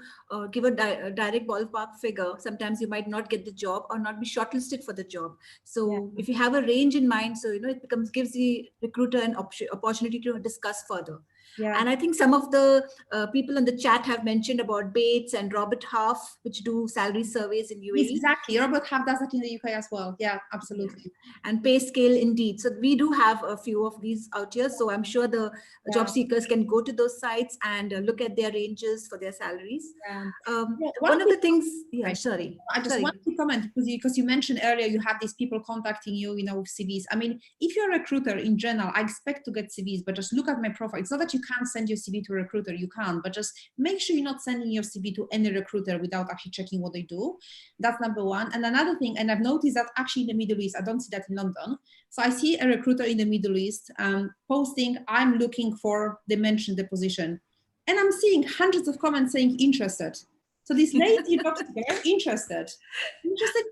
give a direct ballpark figure, sometimes you might not get the job or not be shortlisted for the job. So if you have a range in mind, so it gives the recruiter an opportunity to discuss further. Yeah. And I think some of the people in the chat have mentioned about Bates and Robert Half, which do salary surveys in UAE. Exactly. Robert Half does that in the UK as well. Yeah, absolutely. Yeah. And Payscale, indeed. So we do have a few of these out here. So I'm sure the job seekers can go to those sites and look at their ranges for their salaries. One of the things, sorry. I just want to comment, because you mentioned earlier you have these people contacting you, with CVs. I mean, if you're a recruiter in general, I expect to get CVs, but just look at my profile. It's not that you can't send your CV to a recruiter, you can, but just make sure you're not sending your CV to any recruiter without actually checking what they do. That's number one. And another thing, and I've noticed that actually in the Middle East, I don't see that in London. So I see a recruiter in the Middle East posting, I'm looking for, they mentioned the position. And I'm seeing hundreds of comments saying interested. So this lady got interested.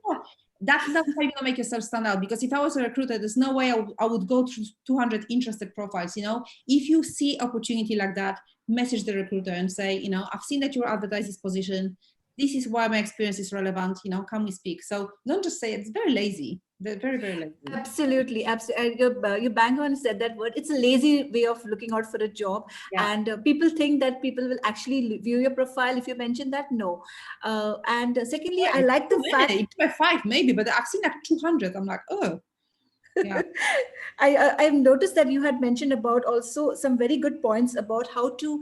Oh, that's how you're gonna make yourself stand out. Because if I was a recruiter, there's no way I would go through 200 interested profiles. If you see opportunity like that, message the recruiter and say, I've seen that you advertise this position. This is why my experience is relevant. Can we speak? So don't just say it. It's very lazy. They're very, very lazy. Absolutely. You bang on said that word. It's a lazy way of looking out for a job. Yeah. And people think that people will actually view your profile if you mention that. No. And secondly, I like the fact. 5 maybe, but I've seen like 200. I'm like, oh. Yeah. I've noticed that you had mentioned about also some very good points about how to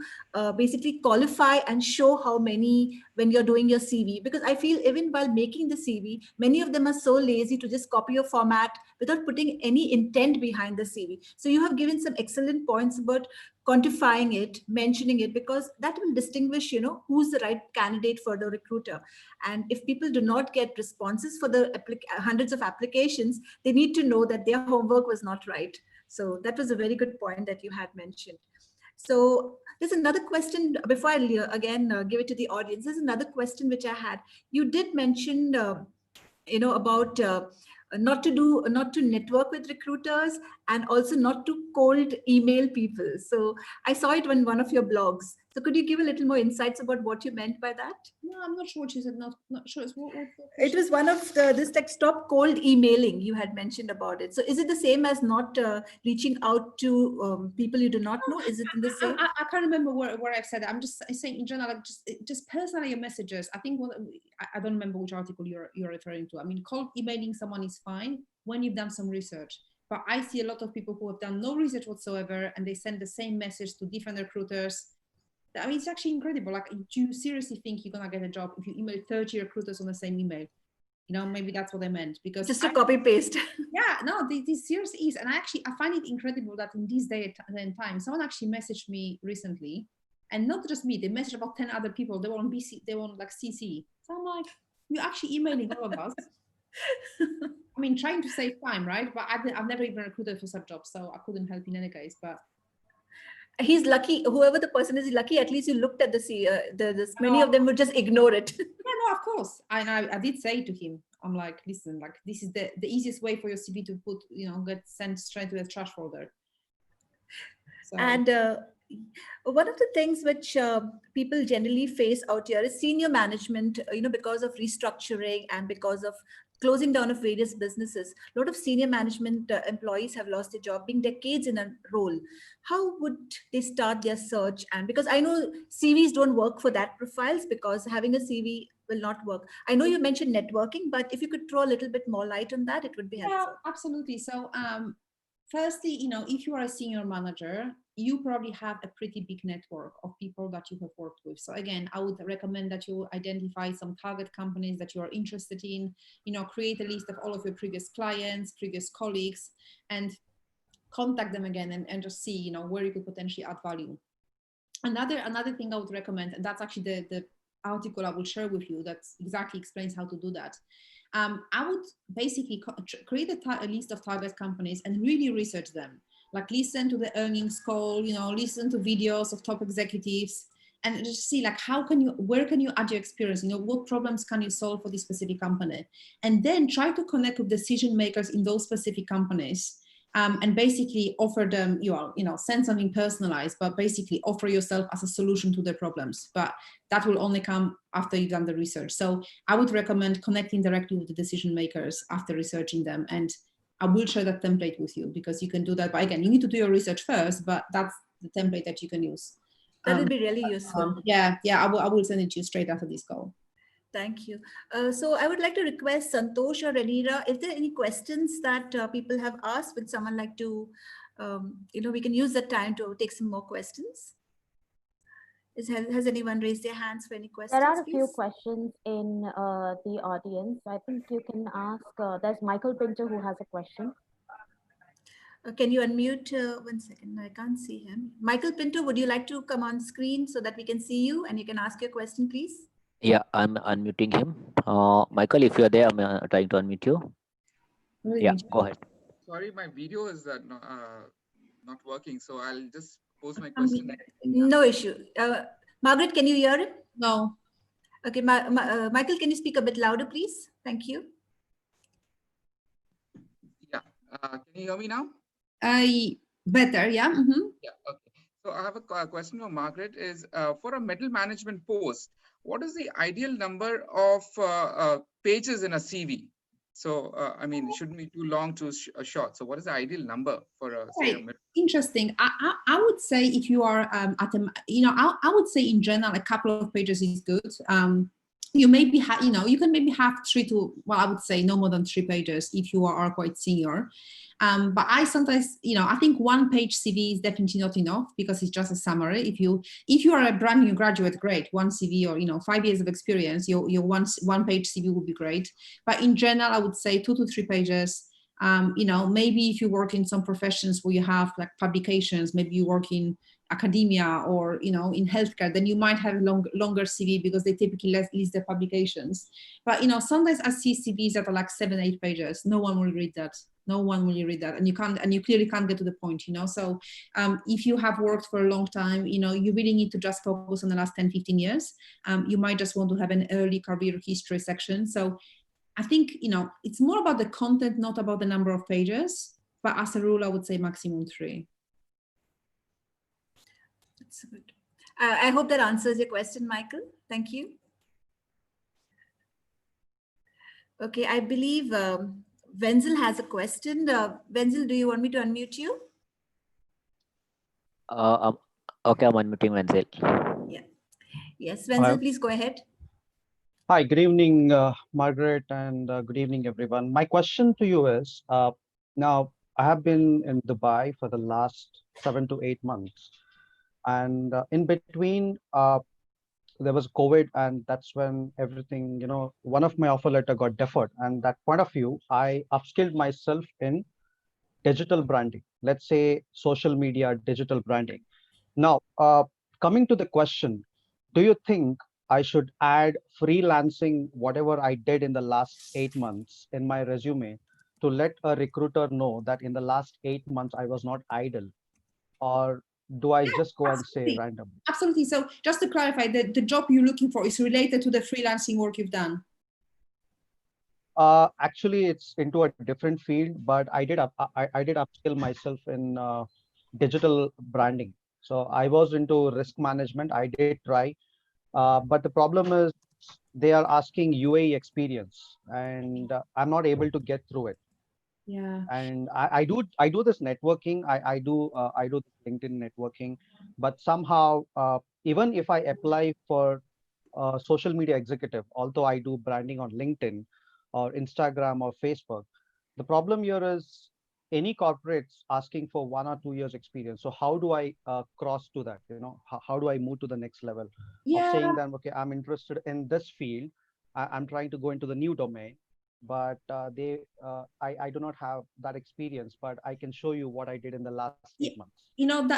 basically qualify and show how many when you're doing your CV, because I feel even while making the CV, many of them are so lazy to just copy your format without putting any intent behind the CV. So you have given some excellent points about quantifying it, mentioning it, because that will distinguish, who's the right candidate for the recruiter. And if people do not get responses for the hundreds of applications, they need to know that their homework was not right. So that was a very good point that you had mentioned. So there's another question before I again give it to the audience. There's another question which I had. You did mention, about not to network with recruiters and also not to cold email people. So I saw it on one of your blogs. So could you give a little more insights about what you meant by that? No, I'm not sure what you said. Not sure. It was one of this like stop cold emailing you had mentioned about it. So is it the same as not reaching out to people you do not know? Is it in the same? I can't remember where I've said it. I'm just saying in general, like just personally your messages. I think I don't remember which article you're referring to. I mean, cold emailing someone is fine when you've done some research. But I see a lot of people who have done no research whatsoever and they send the same message to different recruiters. I mean, it's actually incredible. Like, do you seriously think you're gonna get a job if you email 30 recruiters on the same email? You know, maybe that's what I meant. Because just to copy paste. Yeah, no, this seriously is. And I find it incredible that in this day and time, someone actually messaged me recently, and not just me, they messaged about 10 other people. They were on BC, they were on like CC. So I'm like, you're actually emailing all of us. I mean, trying to save time, right? But I've never even recruited for such jobs, so I couldn't help in any case. But he's lucky, whoever the person is lucky, at least you looked at many of them would just ignore it. Yeah, no, of course. I did say to him, I'm like, listen, like this is the easiest way for your CV to put, get sent straight to the trash folder. So. And one of the things which people generally face out here is senior management, because of restructuring and because of closing down of various businesses. A lot of senior management employees have lost their job, being decades in a role. How would they start their search? And because I know CVs don't work for that profiles, because having a CV will not work. I know you mentioned networking, but if you could throw a little bit more light on that, it would be helpful. Yeah, absolutely. So firstly, if you are a senior manager, you probably have a pretty big network of people that you have worked with. So again, I would recommend that you identify some target companies that you are interested in, create a list of all of your previous clients, previous colleagues, and contact them again and just see, where you could potentially add value. Another thing I would recommend, and that's actually the article I will share with you that exactly explains how to do that. I would basically create a list of target companies and really research them. Like listen to the earnings call, listen to videos of top executives and just see like where can you add your experience? What problems can you solve for this specific company? And then try to connect with decision makers in those specific companies. And basically offer them, send something personalized, but basically offer yourself as a solution to their problems. But that will only come after you've done the research. So I would recommend connecting directly with the decision makers after researching them. And I will share that template with you because you can do that. But again, you need to do your research first, but that's the template that you can use. That would be really useful. Yeah, I will send it to you straight after this call. Thank you. So I would like to request Santosh or Anita, if there are any questions that people have asked, would someone like to, we can use that time to take some more questions. Has anyone raised their hands for any questions? There are a few questions in the audience. I think you can ask, there's Michael Pinter who has a question. Can you unmute? 1 second, I can't see him. Michael Pinto, would you like to come on screen so that we can see you and you can ask your question, please? Yeah, I'm unmuting him. Michael, if you're there, I'm trying to unmute you. Yeah, go ahead. Sorry, my video is not working, so I'll just pose my question. No issue. Margaret, can you hear him? No. Okay, Michael, can you speak a bit louder, please? Thank you. Yeah, can you hear me now? Better, yeah. Mm-hmm. Yeah, okay. So I have a question for Margaret is for a middle management post, what is the ideal number of pages in a CV? So, I mean, it shouldn't be too long, too short. So what is the ideal number for a, say, a middle? Interesting. I would say if you are at a, I would say in general, a couple of pages is good. You maybe have, you can maybe have 3 to, well, I would say no more than 3 pages if you are quite senior. But I sometimes, I think 1-page CV is definitely not enough because it's just a summary. If you are a brand new graduate, great, 1 CV or 5 years of experience, your 1-page CV would be great. But in general, I would say 2 to 3 pages. Maybe if you work in some professions where you have like publications, maybe you work in academia or in healthcare, then you might have a longer CV because they typically list their publications. But sometimes I see CVs that are like 7-8 pages. No one will read that. No one will read that, and you clearly can't get to the point. So if you have worked for a long time, you really need to just focus on the last 10-15 years. You might just want to have an early career history section. So I think it's more about the content, not about the number of pages. but as a rule, I would say maximum 3. That's good. I hope that answers your question, Michael. Thank you. Okay, I believe Wenzel has a question. Wenzel, do you want me to unmute you? Okay, I'm unmuting Wenzel. Yeah. Yes, Wenzel, please go ahead. Hi, good evening, Margaret, and good evening, everyone. My question to you is, now I have been in Dubai for the last 7 to 8 months. And in between, there was COVID, and that's when everything, one of my offer letter got deferred. And that point of view, I upskilled myself in digital branding, let's say social media, digital branding. Now, coming to the question, do you think I should add freelancing, whatever I did in the last 8 months in my resume to let a recruiter know that in the last 8 months, I was not idle? Or do I just go and say random? Absolutely. So just to clarify, the job you're looking for is related to the freelancing work you've done? Actually, it's into a different field, but I did upskill myself in digital branding. So I was into risk management. I did try, but the problem is they are asking UAE experience, and I'm not able to get through it. Yeah. And I do this networking. I do LinkedIn networking, but somehow even if I apply for social media executive, although I do branding on LinkedIn or Instagram or Facebook, the problem here is any corporates asking for 1 or 2 years experience. So how do I cross to that? How do I move to the next level of saying that, okay, I'm interested in this field. I'm trying to go into the new domain, but I do not have that experience, but I can show you what I did in the last 8 months.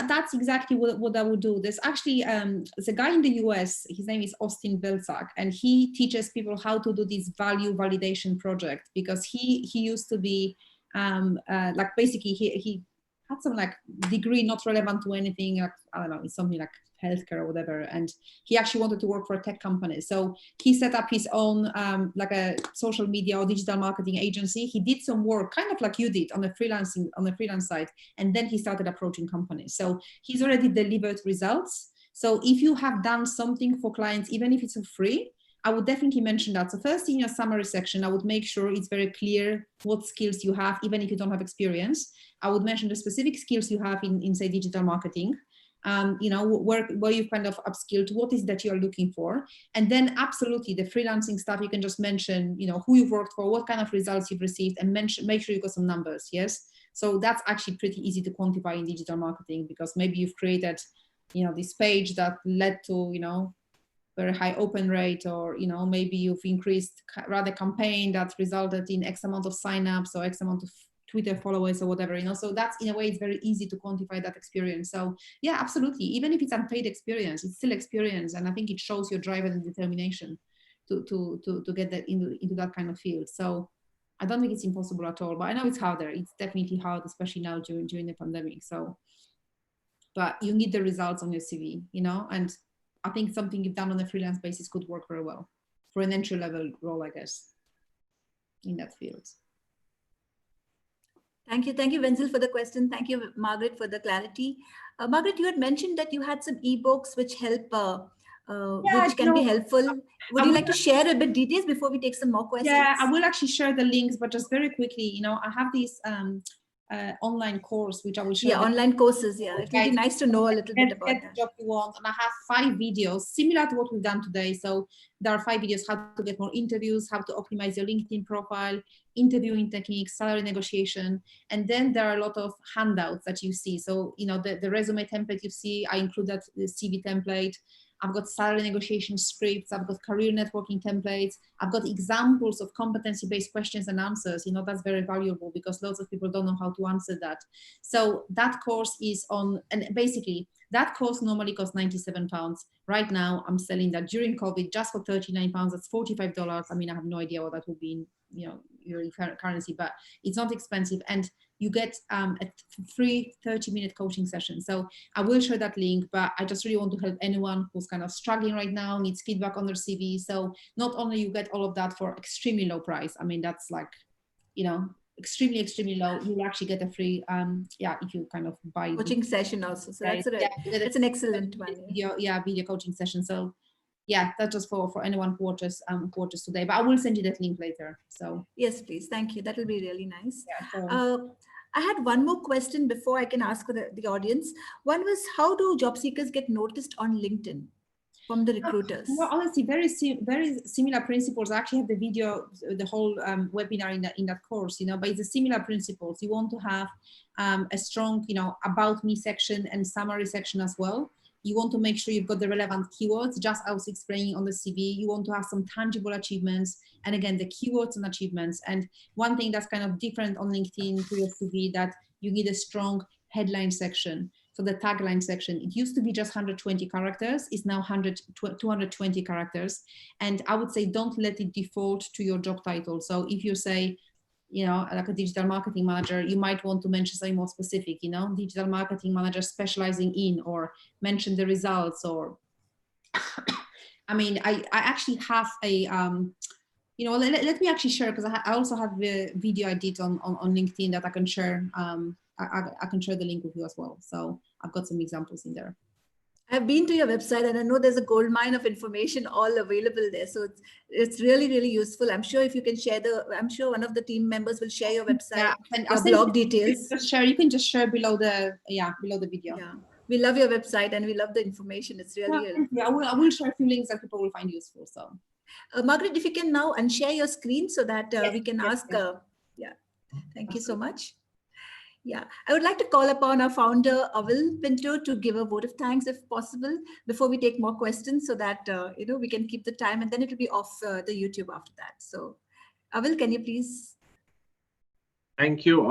That's exactly what I would do. There's actually there's a guy in the US, his name is Austin Belzak, and he teaches people how to do this value validation project, because he used to be like basically he had some like degree not relevant to anything, like, I don't know, it's something like healthcare or whatever, and he actually wanted to work for a tech company. So he set up his own like a social media or digital marketing agency. He did some work kind of like you did on the freelance side, and then he started approaching companies. So he's already delivered results. So if you have done something for clients, even if it's for free, I would definitely mention that. So first, in your summary section, I would make sure it's very clear what skills you have, even if you don't have experience. I would mention the specific skills you have in say, digital marketing. Where you've kind of upskilled, what is that you're looking for. And then absolutely the freelancing stuff, you can just mention, who you've worked for, what kind of results you've received, and make sure you've got some numbers, yes? So that's actually pretty easy to quantify in digital marketing, because maybe you've created, this page that led to, very high open rate, or, maybe you've increased rather campaign that resulted in X amount of signups or X amount of Twitter followers or whatever, so that's, in a way, it's very easy to quantify that experience. So yeah, absolutely. Even if it's unpaid experience, it's still experience. And I think it shows your drive and determination to get that into that kind of field. So I don't think it's impossible at all, but I know it's harder. It's definitely hard, especially now during the pandemic. So, but you need the results on your CV, and I think something you've done on a freelance basis could work very well for an entry level role, I guess, in that field. Thank you, Wenzel, for the question. Thank you, Margaret, for the clarity. Margaret, you had mentioned that you had some ebooks which help, which can be helpful. Would you like to share a bit details before we take some more questions? Yeah, I will actually share the links, but just very quickly, I have this online course which I will share. Yeah, online courses. Yeah, it would be nice to know a little bit about that. Get the job you want, and I have 5 videos similar to what we've done today. So there are 5 videos: how to get more interviews, how to optimize your LinkedIn profile, interviewing techniques, salary negotiation, and then there are a lot of handouts that you see. So the resume template you see, I include that the CV template. I've got salary negotiation scripts, I've got career networking templates, I've got examples of competency-based questions and answers. That's very valuable because lots of people don't know how to answer that. So that course is on, and basically that course normally costs £97. Right now I'm selling that during COVID just for £39. That's $45. I mean, I have no idea what that will be in your currency, but it's not expensive. And you get a free 30-minute coaching session. So I will share that link, but I just really want to help anyone who's kind of struggling right now, needs feedback on their CV. So not only you get all of that for extremely low price, I mean, that's like, extremely, extremely low, you'll actually get a free, if you kind of buy Coaching session also. So that's that's an excellent one. Video coaching session. So yeah, that's just for anyone who watches today. But I will send you that link later. So yes, please. Thank you. That will be really nice. Yeah, so. I had one more question before I can ask for the audience. One was, how do job seekers get noticed on LinkedIn from the recruiters? Well, honestly, very similar principles. I actually have the video, the whole webinar in that course, but it's a similar principles. You want to have a strong, about me section and summary section as well. You want to make sure you've got the relevant keywords, just as I was explaining on the CV. You want to have some tangible achievements, and again, the keywords and achievements. And one thing that's kind of different on LinkedIn to your CV, that you need a strong headline section. So the tagline section, it used to be just 120 characters, it's now 220 characters. And I would say, don't let it default to your job title. So if you say, like a digital marketing manager, you might want to mention something more specific, digital marketing manager specializing in, or mention the results, or, I mean, I actually have a, let me actually share, because I also have the video I did on LinkedIn that I can share. I can share the link with you as well. So I've got some examples in there. I've been to your website and I know there's a gold mine of information all available there. So it's really, really useful. I'm sure if you can share I'm sure one of the team members will share your website, your blog details. You can just share below the video. Yeah, we love your website and we love the information. It's really I will share a few links that people will find useful. So Margaret, if you can now unshare your screen so that we can ask. Thank you so much. Yeah, I would like to call upon our founder, Avil Pinto, to give a vote of thanks if possible before we take more questions, so that we can keep the time, and then it will be off the YouTube after that. So, Avil, can you please? Thank you.